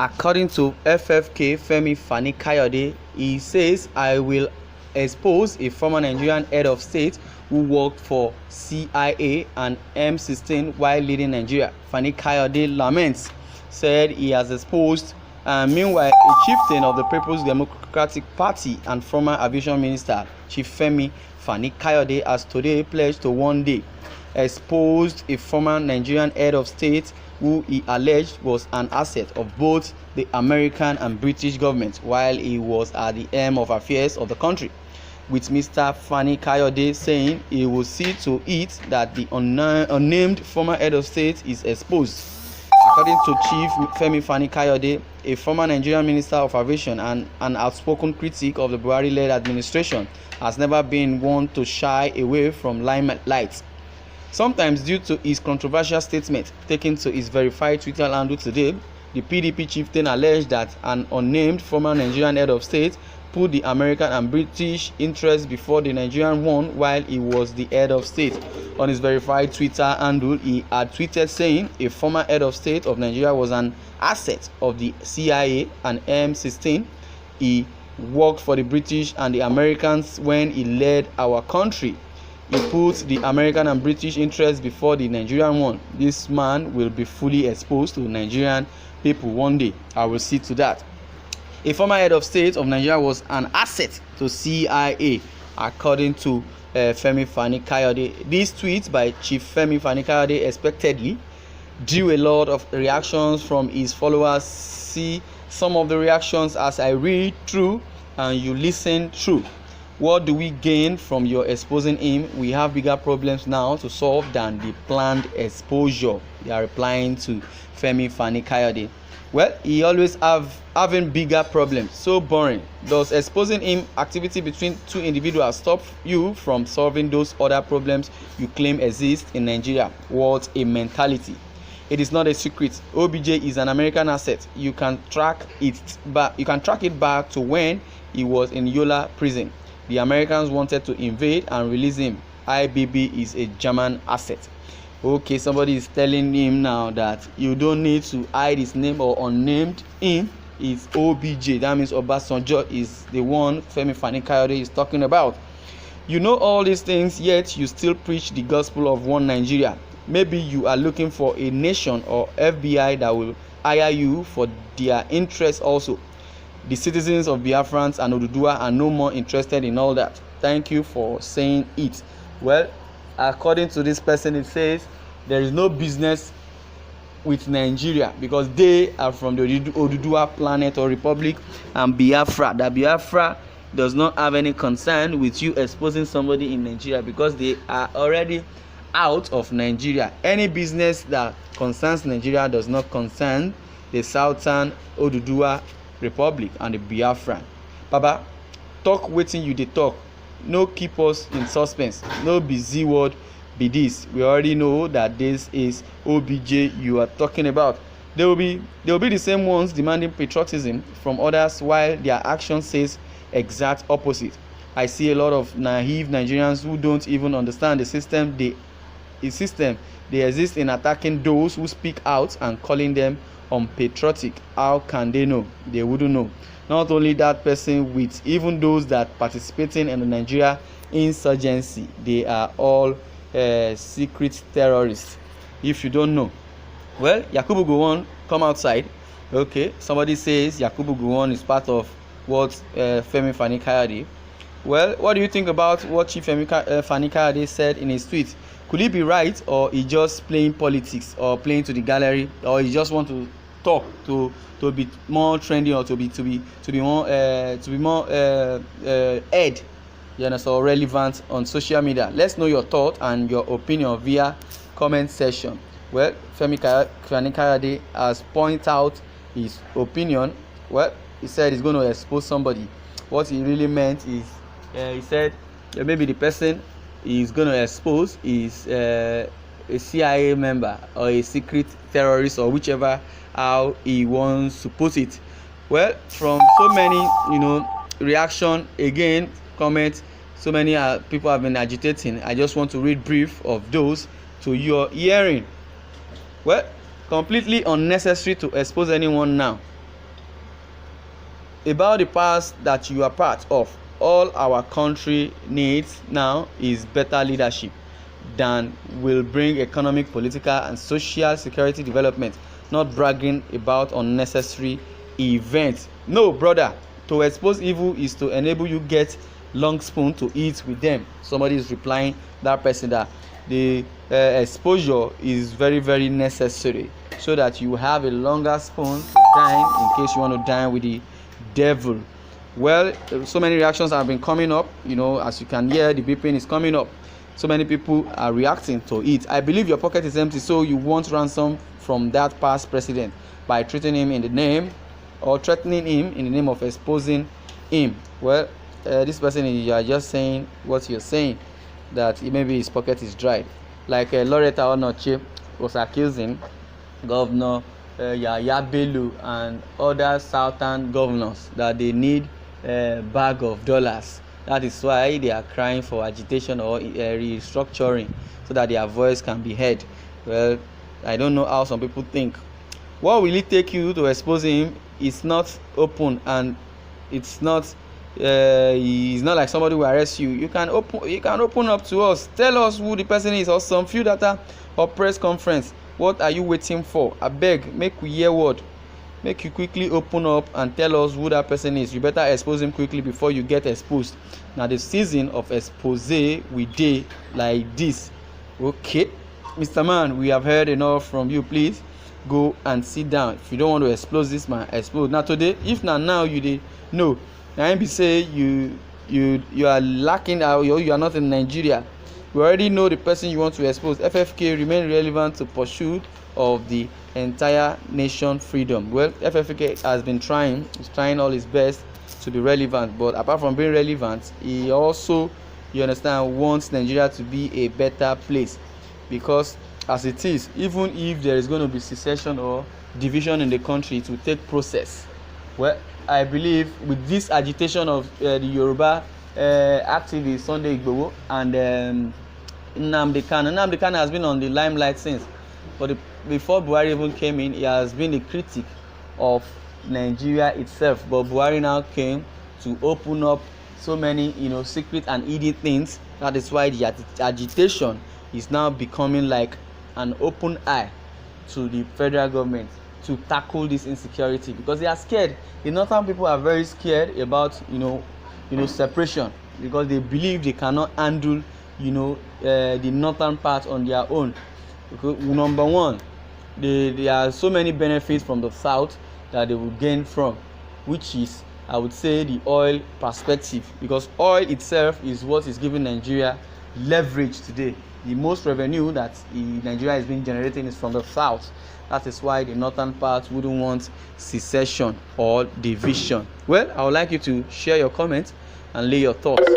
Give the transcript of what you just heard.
According to FFK Femi Fani Kayode, he says, I will expose a former Nigerian head of state who worked for CIA and M16 while leading Nigeria. Fani Kayode laments, said he has exposed, and meanwhile, a chieftain of the People's Democratic Party and former aviation minister, Chief Femi Fani Kayode, has today pledged to one day exposed a former Nigerian head of state who he alleged was an asset of both the American and British government while he was at the helm of affairs of the country, with Mr. Fani Kayode saying he will see to it that the unnamed former head of state is exposed. According to Chief Femi Fani Kayode, a former Nigerian Minister of Aviation and an outspoken critic of the Buhari-led administration, has never been one to shy away from limelight. Sometimes due to his controversial statement taken to his verified Twitter handle today, the PDP chieftain alleged that an unnamed former Nigerian head of state put the American and British interests before the Nigerian one while he was the head of state. On his verified Twitter handle, he had tweeted saying a former head of state of Nigeria was an asset of the CIA and M16. He worked for the British and the Americans when he led our country. He put the American and British interests before the Nigerian one. This man will be fully exposed to Nigerian people one day. I will see to that. A former head of state of Nigeria was an asset to CIA, according to Femi Fani Kayode. These tweets by Chief Femi Fani Kayode expectedly drew a lot of reactions from his followers. See some of the reactions as I read through and you listen through. What do we gain from your exposing him? We have bigger problems now to solve than the planned exposure. They are replying to Femi Fani Kayode. Well, he always having bigger problems. So boring. Does exposing him activity between two individuals stop you from solving those other problems you claim exist in Nigeria? What a mentality. It is not a secret. OBJ is an American asset. You can track it back to when he was in Yola prison. The Americans wanted to invade and release him. IBB is a German asset. Okay, somebody is telling him now that you don't need to hide his name or unnamed him. It's OBJ. That means Obasanjo is the one Femi Fani Kayode is talking about. You know all these things, yet you still preach the gospel of one Nigeria. Maybe you are looking for a nation or FBI that will hire you for their interests also. The citizens of Biafrans and Oduduwa are no more interested in all that. Thank you for saying it. Well, according to this person, it says there is no business with Nigeria because they are from the Oduduwa planet or republic, and Biafra. That Biafra does not have any concern with you exposing somebody in Nigeria because they are already out of Nigeria. Any business that concerns Nigeria does not concern the Southern Oduduwa Republic and the Biafran. Baba, talk wetin you dey talk. No keep us in suspense. No be Z word be this. We already know that this is OBJ you are talking about. They will be the same ones demanding patriotism from others while their action says exact opposite. I see a lot of naive Nigerians who don't even understand the system they exist in attacking those who speak out and calling them unpatriotic. How can they know? They wouldn't know. Not only that person, with even those that participating in the Nigeria insurgency, they are all secret terrorists. If you don't know, well, Yakubu Gowon come outside. Okay, somebody says Yakubu Gowon is part of what Femi Fani Kayode. Well, what do you think about what Chief Femi Fani Kayode said in his tweet? Could he be right, or he just playing politics, or playing to the gallery, or he just want to talk to be more trendy, or to be more head, you know, so relevant on social media? Let's know your thought and your opinion via comment section. Well, Femi Fani Kayode has pointed out his opinion. Well, he said he's going to expose somebody. What he really meant is, he said maybe the person he's going to expose is a CIA member or a secret terrorist, or whichever how he wants to put it. Well, from so many reaction, again, comments, so many people have been agitating. I just want to read brief of those to your hearing. Well, completely unnecessary to expose anyone now. about the past that you are part of. All our country needs now is better leadership than will bring economic, political, and social security development, not bragging about unnecessary events. No, brother, to expose evil is to enable you get long spoon to eat with them. Somebody is replying that person that the exposure is very very necessary so that you have a longer spoon to dine in case you want to dine with the devil. Well, so many reactions have been coming up, as you can hear, the beeping is coming up. So many people are reacting to it. I believe your pocket is empty, so you want ransom from that past president by treating him in the name or threatening him in the name of exposing him. Well, this person, you are just saying what you're saying, that maybe his pocket is dried. Like Loretta Onoche was accusing Governor Yaya Bello and other southern governors that they need a bag of dollars. That is why they are crying for agitation or restructuring so that their voice can be heard. Well, I don't know how some people think. What will it take you to expose him? It's not open, and it's not like somebody will arrest you. You can open up to us. Tell us who the person is, or some few data or press conference. What are you waiting for? Abeg, make we hear word. Make you quickly open up and tell us who that person is. You better expose him quickly before you get exposed. Now the season of expose we dey like this. Okay, Mr. Man, we have heard enough from you. Please go and sit down. If you don't want to expose this man, expose. Now today, if now you dey no, now be say you are lacking out, you are not in Nigeria. We already know the person you want to expose. FFK remain relevant to pursuit of the entire nation freedom. Well, FFK has been trying all his best to be relevant, but apart from being relevant, he also, you understand, wants Nigeria to be a better place, because as it is, even if there is going to be secession or division in the country, it will take process. Well, I believe with this agitation of the Yoruba activist Sunday Igboho and Nnamdi Kanu has been on the limelight since, but before Buhari even came in, he has been a critic of Nigeria itself. But Buhari now came to open up so many, secret and hidden things. That is why the agitation is now becoming like an open eye to the federal government to tackle this insecurity, because they are scared. The northern people are very scared about separation, because they believe they cannot handle the northern part on their own. Because, number one, there are so many benefits from the south that they will gain from, which is, I would say, the oil perspective, because oil itself is what is giving Nigeria leverage today. The most revenue that Nigeria is being generating is from the south. That is why the northern part wouldn't want secession or division. Well, I would like you to share your comments and lay your thoughts.